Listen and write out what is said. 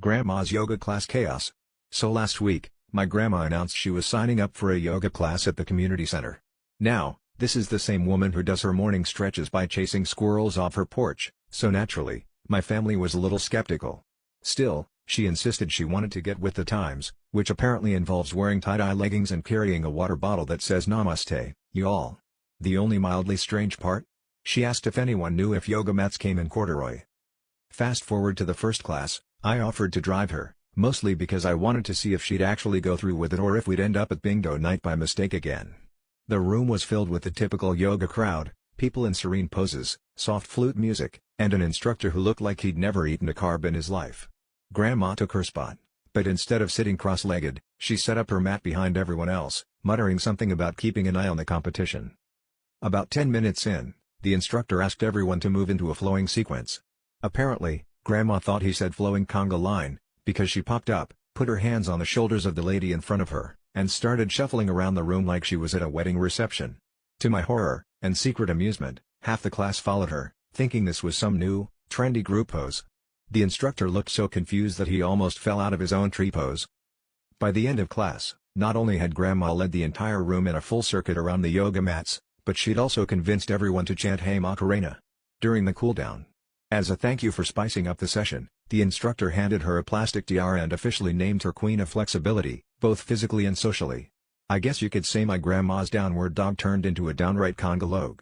Grandma's yoga class chaos. So last week, my grandma announced she was signing up for a yoga class at the community center. Now, this is the same woman who does her morning stretches by chasing squirrels off her porch, so naturally, my family was a little skeptical. Still, she insisted she wanted to get with the times, which apparently involves wearing tie-dye leggings and carrying a water bottle that says Namaste, y'all. The only mildly strange part? She asked if anyone knew if yoga mats came in corduroy. Fast forward to the first class, I offered to drive her, mostly because I wanted to see if she'd actually go through with it or if we'd end up at bingo night by mistake again. The room was filled with the typical yoga crowd, people in serene poses, soft flute music, and an instructor who looked like he'd never eaten a carb in his life. Grandma took her spot, but instead of sitting cross-legged, she set up her mat behind everyone else, muttering something about keeping an eye on the competition. About 10 minutes in, the instructor asked everyone to move into a flowing sequence. Apparently, Grandma thought he said flowing conga line, because she popped up, put her hands on the shoulders of the lady in front of her, and started shuffling around the room like she was at a wedding reception. To my horror, and secret amusement, half the class followed her, thinking this was some new, trendy group pose. The instructor looked so confused that he almost fell out of his own tree pose. By the end of class, not only had Grandma led the entire room in a full circuit around the yoga mats, but she'd also convinced everyone to chant Hey Macarena during the cool-down. As a thank you for spicing up the session, the instructor handed her a plastic tiara and officially named her Queen of Flexibility, both physically and socially. I guess you could say my grandma's downward dog turned into a downright conga logue.